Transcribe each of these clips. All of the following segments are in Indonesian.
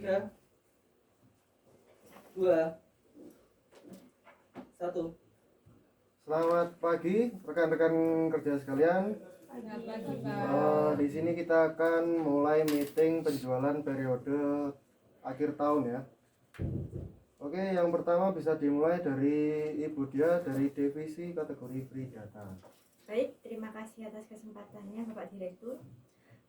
3, 2, 1. Selamat pagi rekan-rekan kerja sekalian. Di sini kita akan mulai meeting penjualan periode akhir tahun ya. Oke, yang pertama bisa dimulai dari Ibu Dia dari divisi kategori free data. Baik, terima kasih atas kesempatannya Bapak Direktur.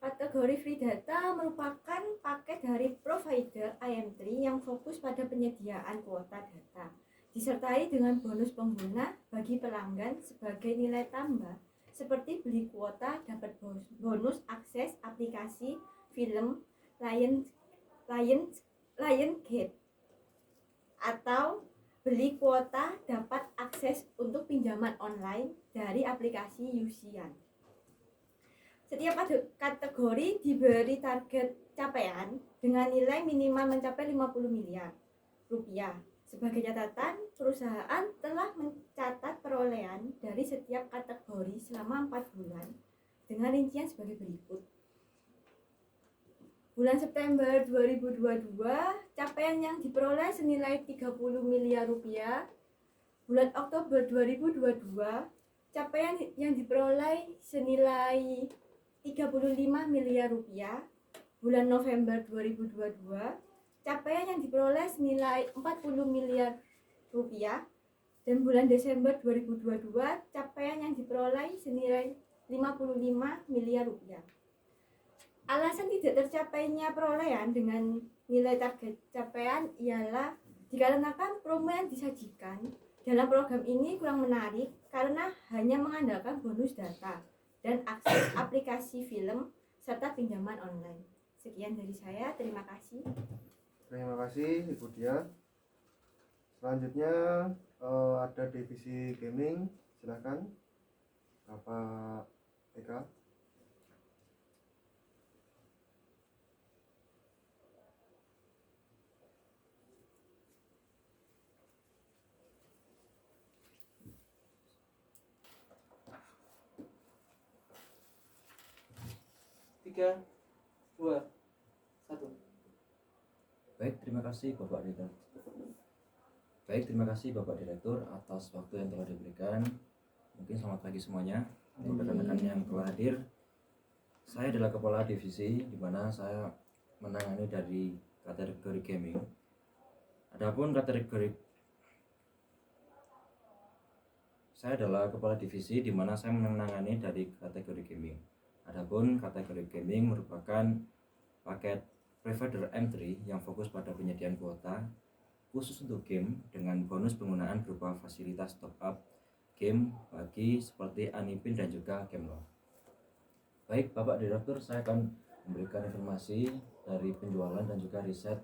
Kategori free data merupakan paket dari provider IM3 yang fokus pada penyediaan kuota data, disertai dengan bonus pengguna bagi pelanggan sebagai nilai tambah, seperti beli kuota dapat bonus akses aplikasi film Lionsgate, atau beli kuota dapat akses untuk pinjaman online dari aplikasi Yusian. Setiap kategori diberi target capaian dengan nilai minimal mencapai 50 miliar rupiah. Sebagai catatan, perusahaan telah mencatat perolehan dari setiap kategori selama 4 bulan dengan rincian sebagai berikut. Bulan September 2022, capaian yang diperoleh senilai 30 miliar rupiah. Bulan Oktober 2022, capaian yang diperoleh senilai 35 miliar rupiah. Bulan November 2022, capaian yang diperoleh senilai 40 miliar rupiah. Dan bulan Desember 2022, capaian yang diperoleh senilai 55 miliar rupiah. Alasan tidak tercapainya perolehan dengan nilai target capaian ialah dikarenakan promo yang disajikan dalam program ini kurang menarik karena hanya mengandalkan bonus data dan akses aplikasi film serta pinjaman online. Sekian dari saya, terima kasih. Terima kasih Ibu Dia. Selanjutnya ada divisi gaming, silakan Bapak Eka. Tiga, 2, 1. Baik, terima kasih Bapak Direktur atas waktu yang telah diberikan. Mungkin selamat pagi semuanya untuk rekan-rekan yang telah hadir. Saya adalah kepala divisi di mana saya menangani dari kategori gaming. Saya adalah kepala divisi di mana saya menangani dari kategori gaming. Adapun kategori gaming merupakan paket provider M3 yang fokus pada penyediaan kuota khusus untuk game dengan bonus penggunaan berupa fasilitas top up game bagi seperti Anipin dan juga Gamelore. Baik, Bapak Direktur, saya akan memberikan informasi dari penjualan dan juga riset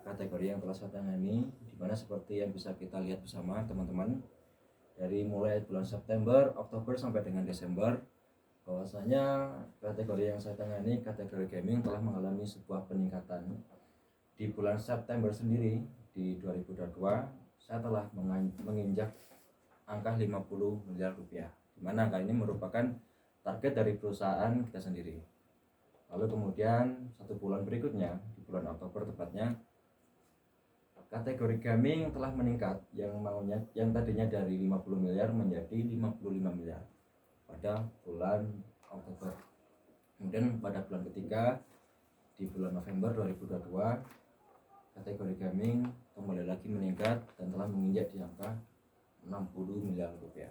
kategori yang telah saya tangani, di mana seperti yang bisa kita lihat bersama teman-teman, dari mulai bulan September, Oktober sampai dengan Desember, bahwasanya kategori yang saya tangani, kategori gaming, telah mengalami sebuah peningkatan. Di bulan September sendiri di 2022, saya telah menginjak angka 50 miliar rupiah, di mana angka ini merupakan target dari perusahaan kita sendiri. Lalu kemudian satu bulan berikutnya, di bulan Oktober tepatnya, kategori gaming telah meningkat yang tadinya dari 50 miliar menjadi 55 miliar pada bulan Oktober. Kemudian pada bulan ketiga di bulan November 2022, kategori gaming kembali lagi meningkat dan telah menginjak di angka 60 miliar rupiah.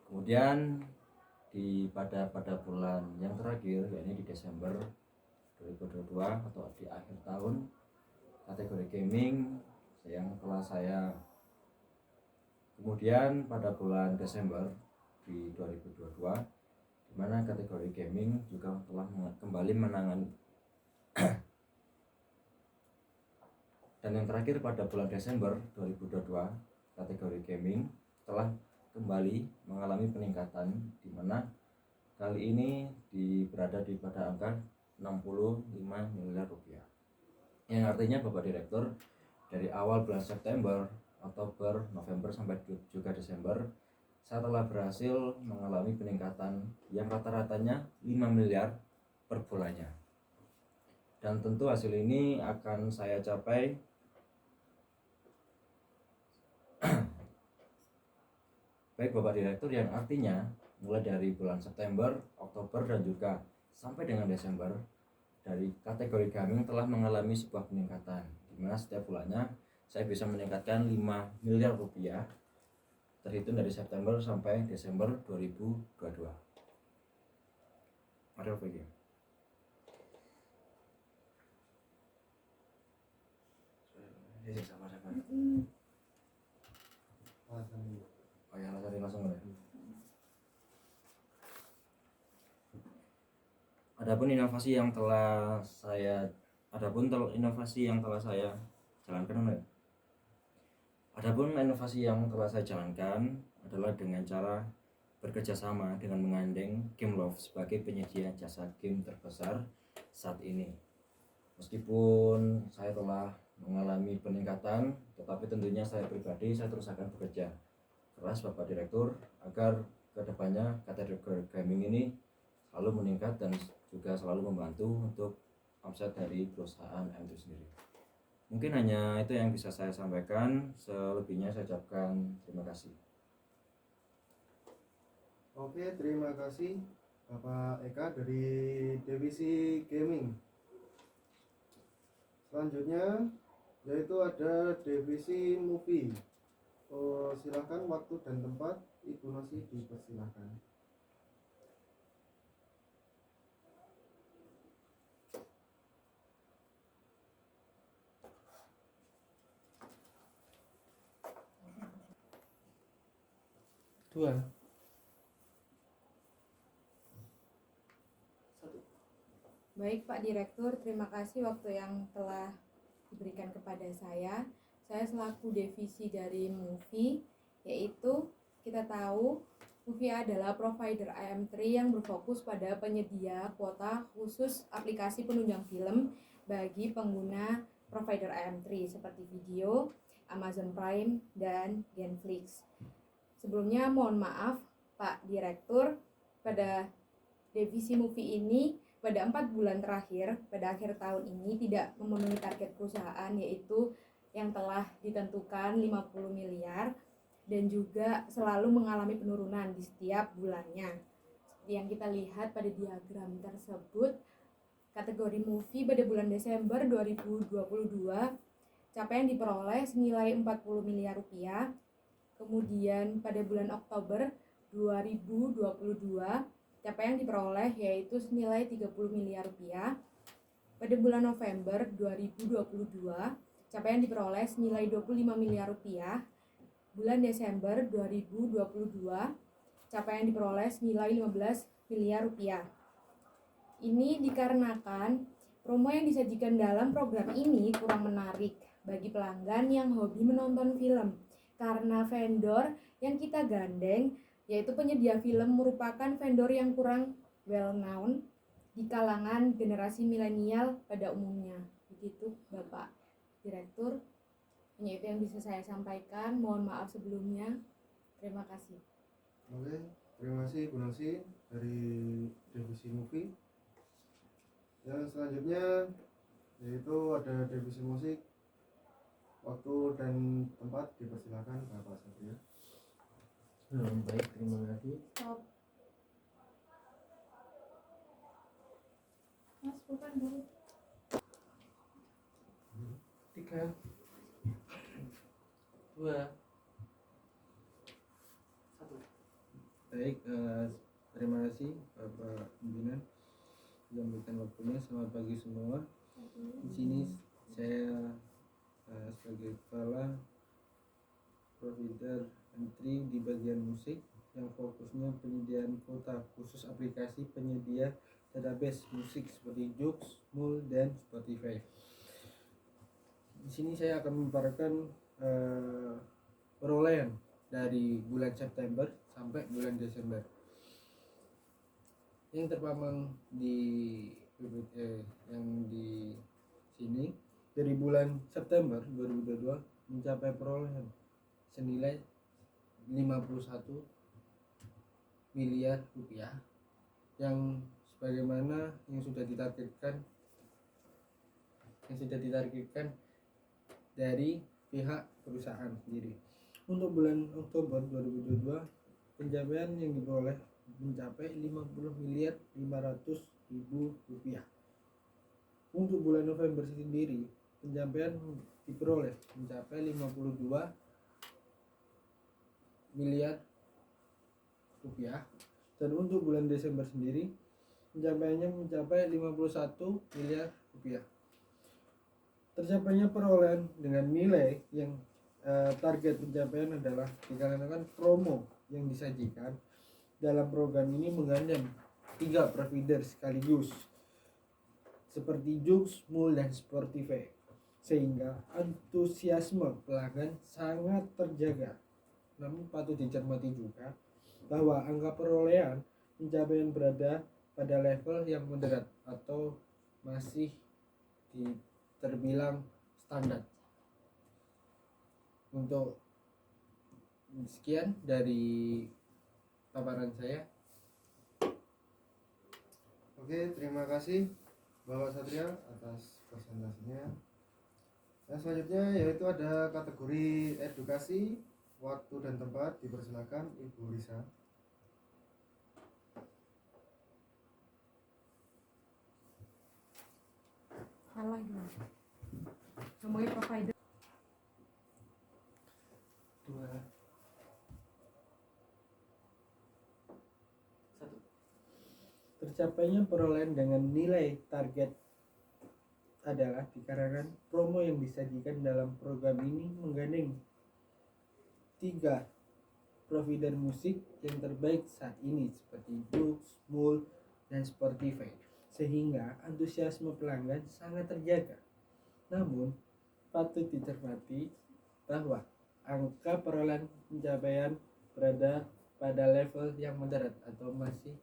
Kemudian pada bulan yang terakhir, yakni di Desember 2022 atau di akhir tahun, kategori gaming yang telah saya kemudian pada bulan Desember di 2022, di mana kategori gaming juga telah kembali menangani dan yang terakhir pada bulan Desember 2022, kategori gaming telah kembali mengalami peningkatan, di mana kali ini berada pada angka 65 miliar rupiah. Yang artinya Bapak Direktur, dari awal bulan September, Oktober, November sampai juga Desember, saya telah berhasil mengalami peningkatan yang rata-ratanya 5 miliar per bulannya. dan tentu hasil ini akan saya capai baik Bapak Direktur, yang artinya mulai dari bulan September, Oktober, dan juga sampai dengan Desember, dari kategori gaming telah mengalami sebuah peningkatan, di mana setiap bulannya saya bisa meningkatkan 5 miliar rupiah terhitung dari September sampai Desember 2022. Ada apa lagi? Sama-sama. Oh ya, langsung ya. Adapun inovasi yang telah saya jalankan, adalah dengan cara bekerja sama dengan menggandeng Gameloft sebagai penyedia jasa game terbesar saat ini. Meskipun saya telah mengalami peningkatan, tetapi tentunya saya pribadi terus akan bekerja keras Bapak Direktur agar kedepannya kategori gaming ini selalu meningkat dan juga selalu membantu untuk omset dari perusahaan M3 sendiri. Mungkin hanya itu yang bisa saya sampaikan, selebihnya saya ucapkan terima kasih. Oke, terima kasih Bapak Eka dari Divisi Gaming. Selanjutnya yaitu ada Divisi Movie. Silakan waktu dan tempat, Ibu Nosi dipersilakan. Dua. Satu. Baik Pak Direktur, terima kasih waktu yang telah diberikan kepada saya. Saya selaku divisi dari Movie, yaitu kita tahu Movie adalah provider AM3 yang berfokus pada penyedia kuota khusus aplikasi penunjang film bagi pengguna provider AM3 seperti Video, Amazon Prime, dan Genflix. Sebelumnya mohon maaf Pak Direktur, pada divisi Movie ini pada 4 bulan terakhir pada akhir tahun ini tidak memenuhi target perusahaan, yaitu yang telah ditentukan 50 miliar dan juga selalu mengalami penurunan di setiap bulannya. Seperti yang kita lihat pada diagram tersebut, kategori Movie pada bulan Desember 2022 capaian diperoleh senilai 40 miliar rupiah. Kemudian pada bulan Oktober 2022 capaian diperoleh yaitu senilai 30 miliar rupiah. Pada bulan November 2022 capaian diperoleh senilai 25 miliar rupiah. Bulan Desember 2022 capaian diperoleh senilai 15 miliar rupiah. Ini dikarenakan promo yang disajikan dalam program ini kurang menarik bagi pelanggan yang hobi menonton film, karena vendor yang kita gandeng yaitu penyedia film merupakan vendor yang kurang well known di kalangan generasi milenial pada umumnya. Begitu Bapak Direktur, hanya itu yang bisa saya sampaikan. Mohon maaf sebelumnya. Terima kasih. Oke, terima kasih Bu Nosi dari Divisi Movie. Yang selanjutnya yaitu ada Divisi Musik. Waktu dan tempat dipersilakan Bapak Satria. Baik, terima kasih. Stop. Mas, bukan dulu. 3 2 1. Baik, terima kasih Bapak Pimpinan sudah memberikan waktunya. Selamat pagi semua. Di sini saya sebagai kepala provider M3 di bagian musik yang fokusnya penyediaan kuota khusus aplikasi penyedia database musik seperti Joox, Mul, dan Spotify. Di sini saya akan memaparkan perolehan dari bulan September sampai bulan Desember. Yang terpampang di yang di sini dari bulan September 2022 mencapai perolehan senilai 51 miliar rupiah yang sebagaimana yang sudah ditargetkan yang sudah ditargetkan dari pihak perusahaan sendiri. Untuk bulan Oktober 2022 pencapaian yang diperoleh mencapai 50.500.000 rupiah. Untuk bulan November sendiri pencapaian diperoleh mencapai 52 miliar rupiah, dan untuk bulan Desember sendiri pencapaiannya mencapai 51 miliar rupiah. Tercapainya perolehan dengan nilai yang target pencapaian adalah dikarenakan promo yang disajikan dalam program ini menggandeng 3 provider sekaligus seperti Joox, Mul, dan Spotify, sehingga antusiasme pelanggan sangat terjaga. Namun patut dicermati juga bahwa angka perolehan pencapaian berada pada level yang moderat atau masih terbilang standar. Untuk sekian dari paparan saya. Oke, terima kasih Bapak Satria atas presentasinya. Yang selanjutnya yaitu ada kategori edukasi, waktu dan tempat. Dipersilakan Ibu Risa. Salah ya. Ngomongin provider. 2 1. Tercapainya perolehan dengan nilai target adalah dikarenakan promo yang disajikan dalam program ini menggandeng 3 provider musik yang terbaik saat ini seperti Joox, Mul, dan Spotify, sehingga antusiasme pelanggan sangat terjaga. Namun patut dicermati bahwa angka perolehan pencapaian berada pada level yang moderat atau masih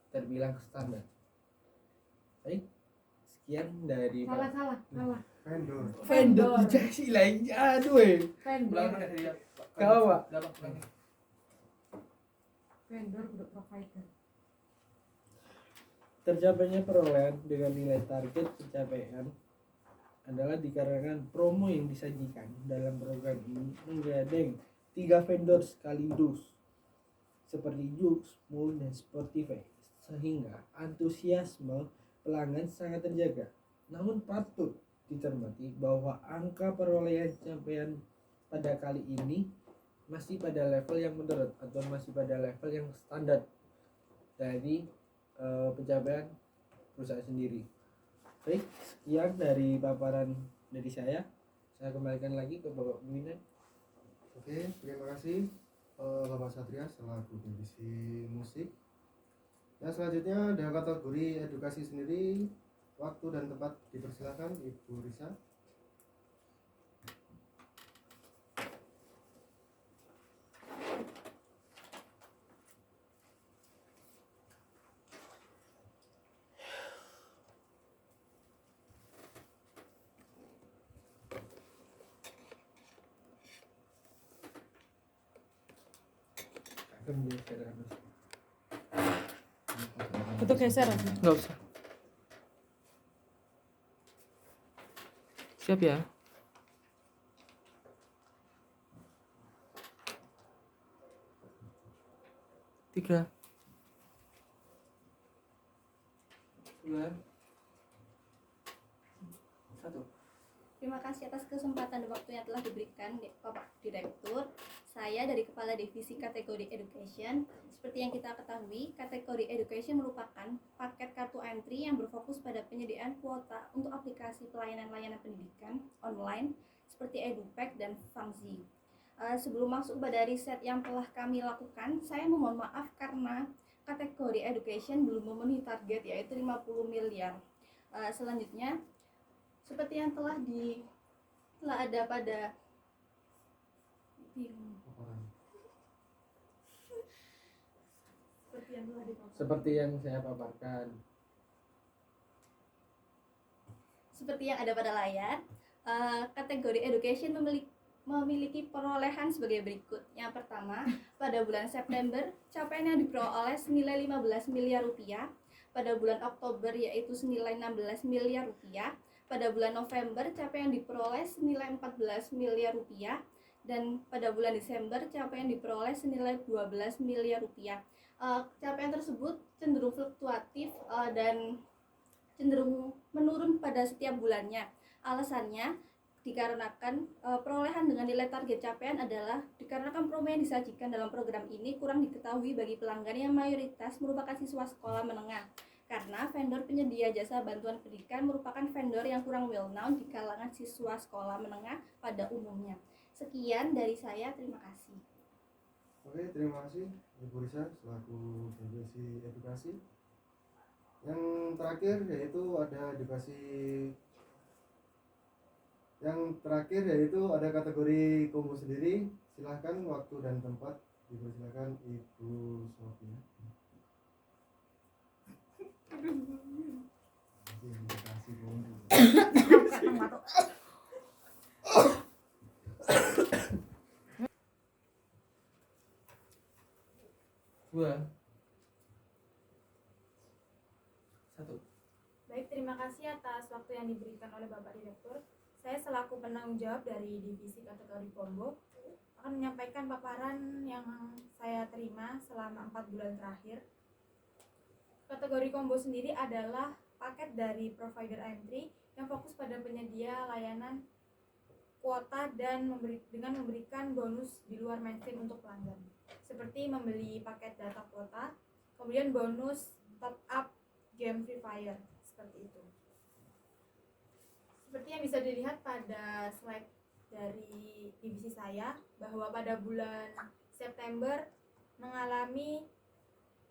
terbilang standar. Baik, sekian dari Salah. Vendor. Dikasih lain, aduh Vendor kawa. Vendor untuk provider. Tercapainya perolehan dengan nilai target pencapaian adalah dikarenakan promo yang disajikan dalam program ini menggandeng 3 vendor sekaligus seperti Joox, Mul, dan Spotify, sehingga antusiasme pelanggan sangat terjaga. Namun patut dicermati bahwa angka perolehan capaian pada kali ini masih pada level yang moderat atau masih pada level yang standar dari pencapaian perusahaan sendiri. Baik, sekian dari paparan dari saya. Saya kembalikan lagi ke Bapak Pimpinan. Oke, terima kasih Bapak Satria selaku divisi musik. Yang selanjutnya ada kategori edukasi sendiri, waktu dan tempat. Dipersilakan Ibu Risa. Itu geser. Enggak usah. Siap ya? Tiga. 2 1. Terima kasih atas kesempatan dan waktu yang telah diberikan Bapak Direktur. Saya dari Kepala Divisi Kategori Education. Seperti yang kita ketahui, kategori Education merupakan paket kartu entry yang berfokus pada penyediaan kuota untuk aplikasi pelayanan-layanan pendidikan online seperti EduPack dan Fangzi. Sebelum masuk pada riset yang telah kami lakukan, saya memohon maaf karena kategori Education belum memenuhi target yaitu 50 miliar. Selanjutnya, seperti yang telah ada pada Seperti yang saya paparkan. Seperti yang ada pada layar, kategori Education memiliki perolehan sebagai berikut. Yang pertama, pada bulan September, capaian yang diperoleh senilai 15 miliar rupiah. Pada bulan Oktober yaitu senilai 16 miliar rupiah. pada bulan November capaian diperoleh senilai 14 miliar rupiah, dan pada bulan Desember capaian diperoleh senilai 12 miliar rupiah. Capaian tersebut cenderung fluktuatif dan cenderung menurun pada setiap bulannya. Alasannya dikarenakan perolehan dengan nilai target capaian adalah dikarenakan promo yang disajikan dalam program ini kurang diketahui bagi pelanggan yang mayoritas merupakan siswa sekolah menengah, karena vendor penyedia jasa bantuan pendidikan merupakan vendor yang kurang well known di kalangan siswa sekolah menengah pada umumnya. Sekian dari saya, terima kasih. Oke, terima kasih Ibu Risa selaku divisi edukasi. Yang terakhir yaitu ada kategori combo sendiri. Silahkan waktu dan tempat dipersilakan Ibu Sofia. Edukasi combo. Dua. Satu. Baik, terima kasih atas waktu yang diberikan oleh Bapak Direktur. Saya selaku penanggung jawab dari divisi kategori combo akan menyampaikan paparan yang saya terima selama 4 bulan terakhir. Kategori combo sendiri adalah paket dari provider AM3 yang fokus pada penyedia layanan kuota dan dengan memberikan bonus di luar mainstream untuk pelanggan, seperti membeli paket data kuota, kemudian bonus top up game Free Fire, seperti itu. Seperti yang bisa dilihat pada slide dari divisi saya, bahwa pada bulan September mengalami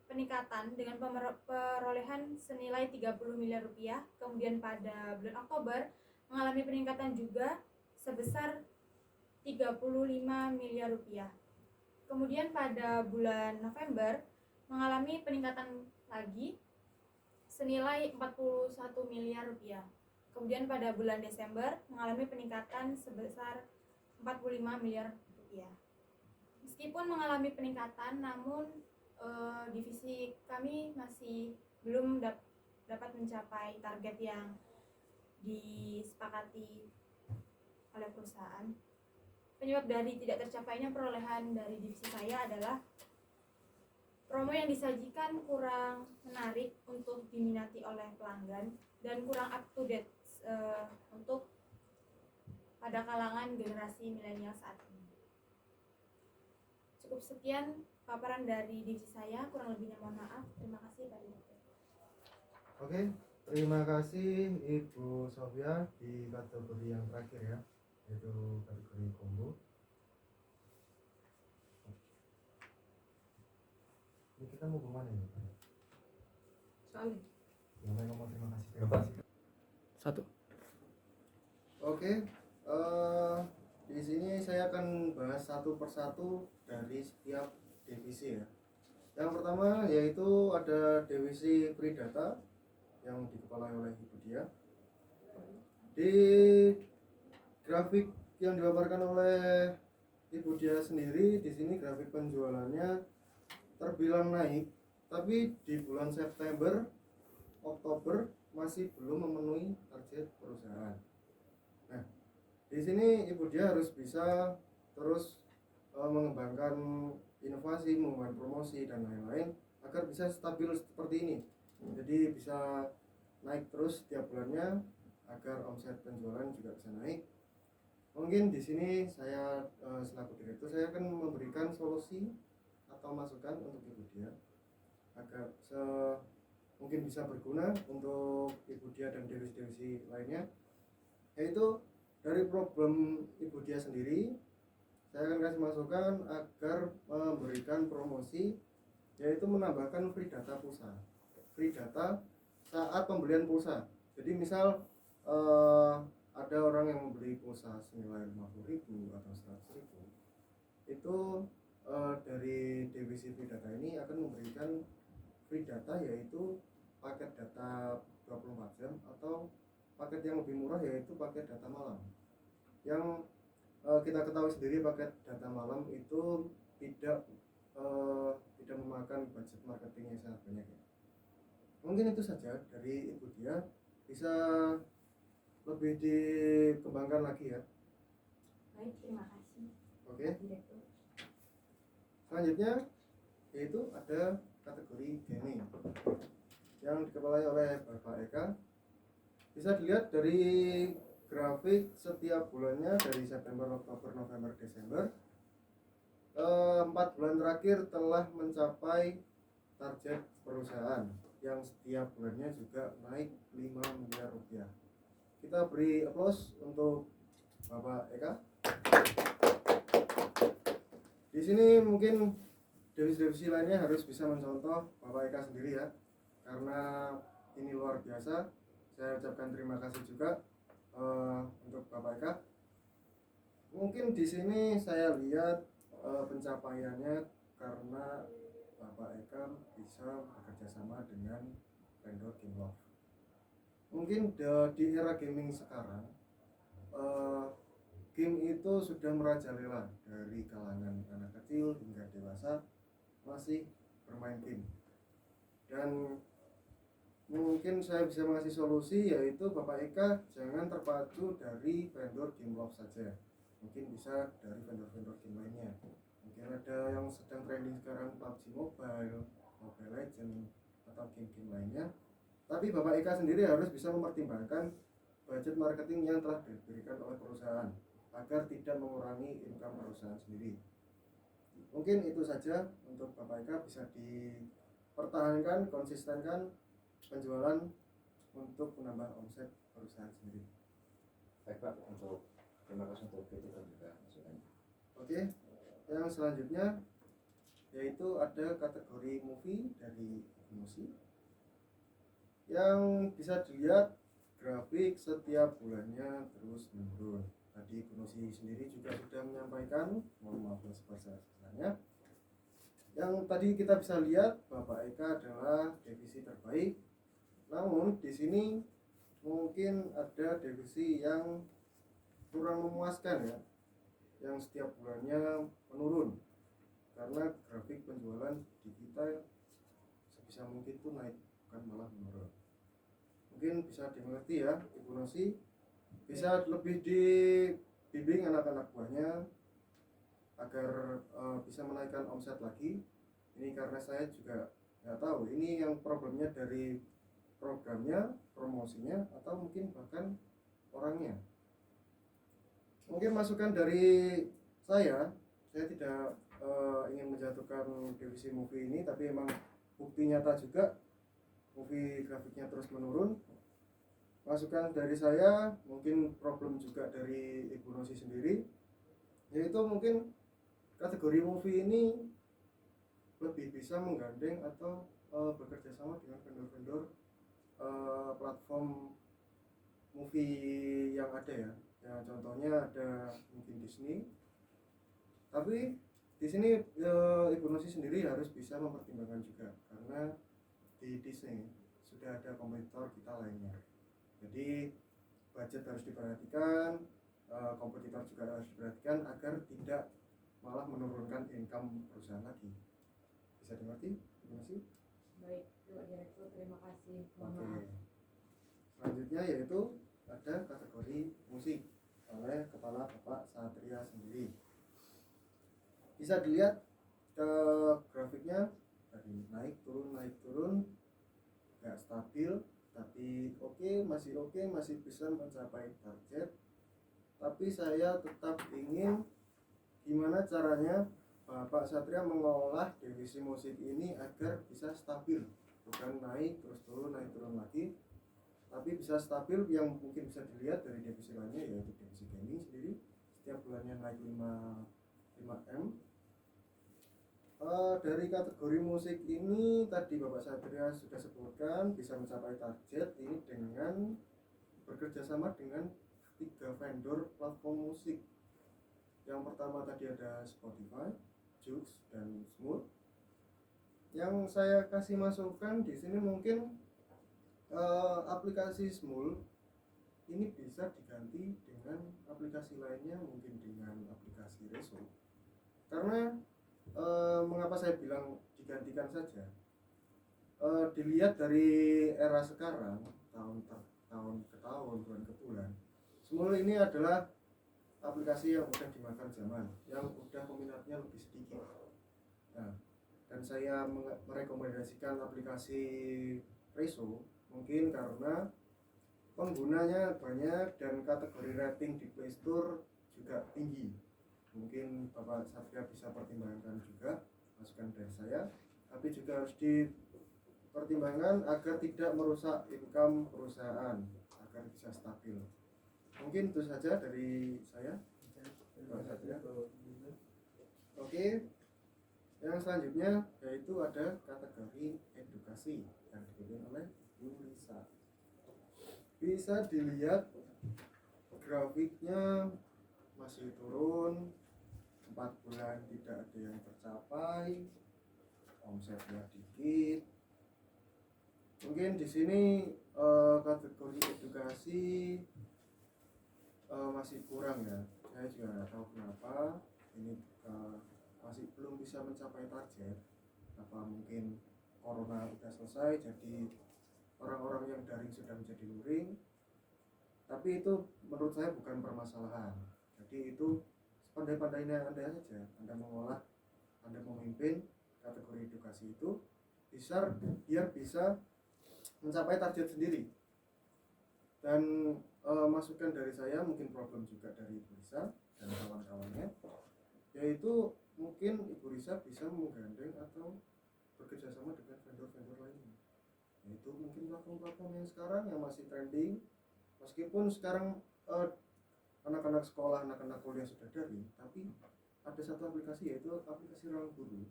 peningkatan dengan perolehan senilai 30 miliar rupiah, kemudian pada bulan Oktober mengalami peningkatan juga sebesar 35 miliar rupiah. Kemudian pada bulan November mengalami peningkatan lagi senilai 41 miliar rupiah. Kemudian pada bulan Desember mengalami peningkatan sebesar 45 miliar rupiah. Meskipun mengalami peningkatan, namun divisi kami masih belum dapat mencapai target yang disepakati oleh perusahaan. Penyebab dari tidak tercapainya perolehan dari divisi saya adalah promo yang disajikan kurang menarik untuk diminati oleh pelanggan dan kurang up to date untuk pada kalangan generasi milenial saat ini. Cukup sekian paparan dari divisi saya, kurang lebihnya mohon maaf. Terima kasih Pak Direktur. Oke, terima kasih Ibu Sofia di kategori yang terakhir ya, yaitu kategori combo. Ini kita mau kemana ya? Soalnya Boleh ngomong terima kasih. Terima kasih. Satu. Oke, di sini saya akan bahas satu persatu dari setiap divisi ya. Yang pertama yaitu ada divisi Free Data yang dikepalai oleh Ibu Dia. Di grafik yang dipaparkan oleh Ibu Dia sendiri, di sini grafik penjualannya terbilang naik, tapi di bulan September, Oktober masih belum memenuhi target perusahaan. Nah, di sini Ibu Dia harus bisa terus mengembangkan inovasi, mengembangkan promosi dan lain-lain agar bisa stabil seperti ini. Jadi bisa naik terus setiap bulannya agar omset penjualan juga bisa naik. Mungkin di sini saya selaku direktur saya akan memberikan solusi atau masukan untuk Ibu Dia agar mungkin bisa berguna untuk Ibu Dia dan divisi-divisi lainnya, yaitu dari problem Ibu Dia sendiri. Saya akan kasih masukan agar memberikan promosi, yaitu menambahkan free data pulsa, free data saat pembelian pulsa. Jadi misal ada orang yang membeli pulsa senilai 50.000 atau 100.000, itu dari divisi free data ini akan memberikan free data, yaitu paket data 24 jam atau paket yang lebih murah yaitu paket data malam. Yang kita ketahui sendiri paket data malam itu tidak memakan budget marketing yang sangat banyak ya. Mungkin itu saja dari Ibu Dia. Bisa lebih dikembangkan lagi ya. Baik, terima kasih Oke. Pak Direktur. Selanjutnya yaitu ada kategori gaming yang dikepalai oleh Bapak Eka. Bisa dilihat dari grafik setiap bulannya dari September, Oktober, November, Desember. 4 bulan terakhir telah mencapai target perusahaan yang setiap bulannya juga naik 5 miliar rupiah. Kita beri aplaus untuk Bapak Eka. Di sini mungkin divisi-divisi lainnya harus bisa mencontoh Bapak Eka sendiri ya, karena ini luar biasa. Saya ucapkan terima kasih juga untuk Bapak Eka. Mungkin di sini saya lihat pencapaiannya karena Bapak Eka bisa bekerja sama dengan vendor Gameloft. Mungkin di era gaming sekarang, game itu sudah merajalela dari kalangan anak kecil hingga dewasa masih bermain game. Dan mungkin saya bisa mengasih solusi, yaitu Bapak Eka jangan terpacu dari vendor Gameloft saja. Mungkin bisa dari vendor-vendor game lainnya. Mungkin ada yang sedang trending sekarang PUBG Mobile, Mobile Legends, atau game-game lainnya. Tapi Bapak Eka sendiri harus bisa mempertimbangkan budget marketing yang telah diberikan oleh perusahaan agar tidak mengurangi income perusahaan sendiri. Mungkin itu saja untuk Bapak Eka, bisa dipertahankan, konsistenkan penjualan untuk menambah omset perusahaan sendiri. Baik Pak, untuk terima kasih untuk kritik dan juga masukannya. Oke, yang selanjutnya yaitu ada kategori movie dari Emosi yang bisa dilihat grafik setiap bulannya terus menurun. Tadi Emosi sendiri juga sudah menyampaikan, mohon maaf sebesar-besarnya. Yang tadi kita bisa lihat Bapak Eka adalah divisi terbaik. Namun di sini mungkin ada divisi yang kurang memuaskan ya, yang setiap bulannya menurun karena grafik penjualan di kita sebisa mungkin itu naik, bukan malah menurun. Mungkin bisa dimengerti ya, Ibu Nosi bisa lebih dibimbing anak-anak buahnya agar bisa menaikkan omset lagi. Ini karena saya juga nggak tahu ini yang problemnya dari programnya, promosinya, atau mungkin bahkan orangnya. Mungkin masukan dari saya tidak ingin menjatuhkan divisi movie ini, tapi emang bukti nyata juga movie grafiknya terus menurun. Masukan dari saya, mungkin problem juga dari Ibu Nosi sendiri, yaitu mungkin kategori movie ini lebih bisa menggandeng atau bekerja sama dengan vendor-vendor platform movie yang ada ya. Ya, contohnya ada mungkin Disney. Tapi di sini Ibu Nosi sendiri harus bisa mempertimbangkan juga, karena di Disney sudah ada kompetitor kita lainnya. Jadi budget harus diperhatikan, kompetitor juga harus diperhatikan agar tidak malah menurunkan income perusahaan lagi. Bisa dimengerti, Ibu Nosi? Baik, Pak Direktur, terima kasih. Oke. Selanjutnya yaitu ada kategori musik oleh Kepala Bapak Satria sendiri. Bisa dilihat grafiknya dari naik turun, nggak stabil, tapi masih bisa mencapai target. Tapi saya tetap ingin gimana caranya Bapak Satria mengolah divisi musik ini agar bisa stabil, bukan naik terus turun, naik turun lagi, tapi bisa stabil. Yang mungkin bisa dilihat dari divisi lainnya yaitu divisi gaming sendiri, setiap bulannya naik 5M. Dari kategori musik ini tadi Bapak Satria sudah sebutkan bisa mencapai target ini dengan bekerja sama dengan 3 vendor platform musik. Yang pertama tadi ada Spotify, Joox, dan Smooth. Yang saya kasih masukan di sini mungkin aplikasi Smooth ini bisa diganti dengan aplikasi lainnya, mungkin dengan aplikasi Reso. Karena mengapa saya bilang digantikan saja? Dilihat dari era sekarang, tahun tahun ke tahun, bulan ke bulan. Semula ini adalah aplikasi yang udah dimakan zaman, yang udah peminatnya lebih sedikit. Nah, dan saya merekomendasikan aplikasi Preso mungkin karena penggunanya banyak dan kategori rating di Play Store juga tinggi. Mungkin Bapak Satria bisa pertimbangkan juga masukan dari saya, tapi juga harus dipertimbangkan agar tidak merusak income perusahaan, agar bisa stabil. Mungkin itu saja dari saya. Terima kasih. Oke, yang selanjutnya yaitu ada kategori edukasi yang dipimpin oleh Bu Risa. Bisa dilihat grafiknya masih turun, 4 bulan tidak ada yang tercapai, omsetnya dikit. Mungkin di sini kategori edukasi masih kurang ya. Saya juga nggak tahu kenapa ini masih belum bisa mencapai target. Apa mungkin corona sudah selesai, jadi orang-orang yang daring sudah menjadi luring. Tapi itu menurut saya bukan permasalahan. Jadi itu sepandai-pandainya Anda saja. Anda mengolah, Anda memimpin kategori edukasi itu biar bisa mencapai target sendiri. Dan masukan dari saya, mungkin problem juga dari Ibu Risa dan kawan-kawannya, yaitu mungkin Ibu Risa bisa menggandeng atau bekerjasama dengan vendor-vendor lainnya, yaitu mungkin platform-platform yang sekarang yang masih trending. Meskipun sekarang anak-anak sekolah, anak-anak kuliah sudah daring, tapi ada satu aplikasi, yaitu aplikasi Ruang Guru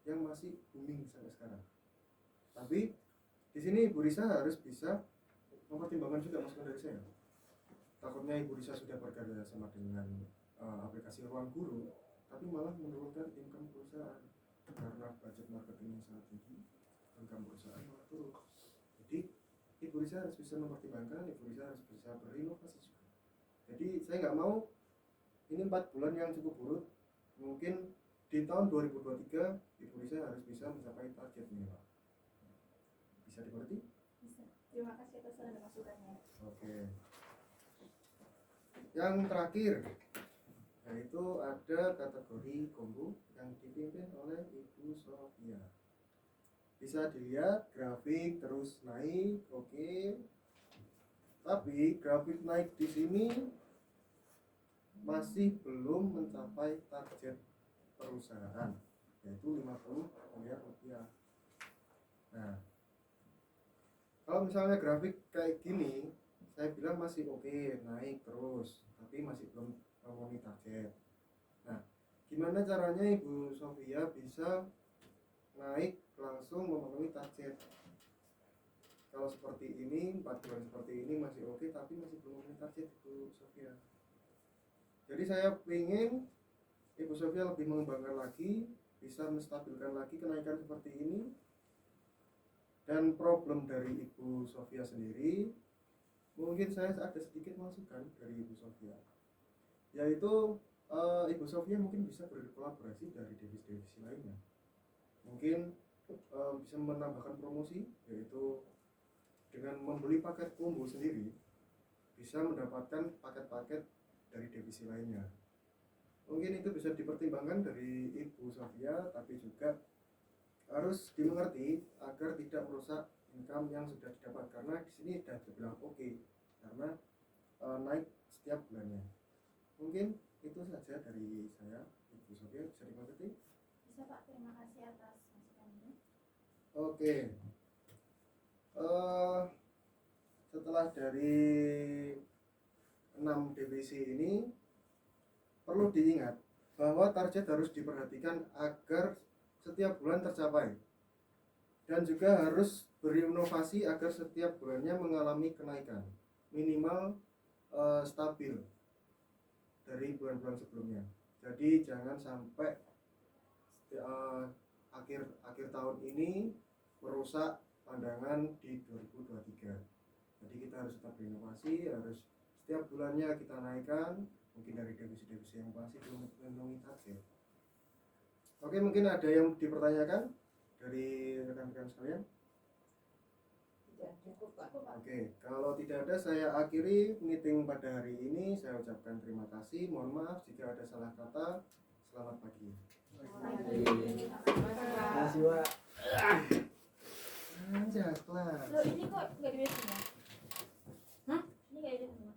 yang masih booming sampai sekarang. Tapi di sini Ibu Risa harus bisa mempertimbangkan juga masukan dari saya. Takutnya Ibu Risa sudah berkerja sama dengan aplikasi Ruang Guru, tapi malah menurunkan income perusahaan karena budget marketing yang sangat tinggi, income perusahaan malah turun. Jadi Ibu Risa harus bisa mempertimbangkan, Ibu Risa harus bisa berinovasi juga. Jadi saya nggak mau ini 4 bulan yang cukup buruk. Mungkin di tahun 2023 Ibu Risa harus bisa mencapai target minimal. Bisa dimengerti? Bisa. Terima kasih atas saran dan masukannya. Oke. Yang terakhir yaitu ada kategori combo yang dipimpin oleh Ibu Sofia. Bisa dilihat grafik terus naik, oke. Tapi grafik naik di sini masih belum mencapai target perusahaan, yaitu 50 miliar rupiah. Nah, kalau misalnya grafik kayak gini, saya bilang masih oke, naik terus, tapi masih belum memenuhi target. Nah, gimana caranya Ibu Sofia bisa naik langsung memenuhi target? Kalau seperti ini, 4 bulan seperti ini masih oke, tapi masih belum memenuhi target Ibu Sofia. Jadi saya ingin Ibu Sofia lebih mengembangkan lagi, bisa menstabilkan lagi kenaikan seperti ini. Dan problem dari Ibu Sofia sendiri, mungkin saya ada sedikit masukan dari Ibu Sofia, yaitu Ibu Sofia mungkin bisa berkolaborasi dari divisi-divisi lainnya. Mungkin bisa menambahkan promosi, yaitu dengan membeli paket combo sendiri bisa mendapatkan paket-paket dari divisi lainnya. Mungkin itu bisa dipertimbangkan dari Ibu Sofia, tapi juga harus dimengerti agar tidak merusak income yang sudah didapat, karena di sini sudah dibilang oke, karena naik setiap bulannya. Mungkin itu saja dari saya, Ibu Sofia, bisa dimengerti? Bisa Pak, terima kasih atas masukannya. Oke. Setelah dari 6 divisi ini, perlu diingat bahwa target harus diperhatikan agar setiap bulan tercapai, dan juga harus berinovasi agar setiap bulannya mengalami kenaikan minimal stabil dari bulan-bulan sebelumnya. Jadi jangan sampai akhir tahun ini merusak pandangan di 2023. Jadi kita harus tetap berinovasi, harus setiap bulannya kita naikkan, mungkin dari divisi-divisi yang masih belum memenuhi target. Oke, mungkin ada yang dipertanyakan dari rekan-rekan sekalian? Tidak cukup Pak. Pak. Oke, kalau tidak ada saya akhiri meeting pada hari ini. Saya ucapkan terima kasih. Mohon maaf jika ada salah kata. Selamat pagi. Terima kasih, Pak. Anjak, kelas. Loh, ini kok nggak diberesin ya?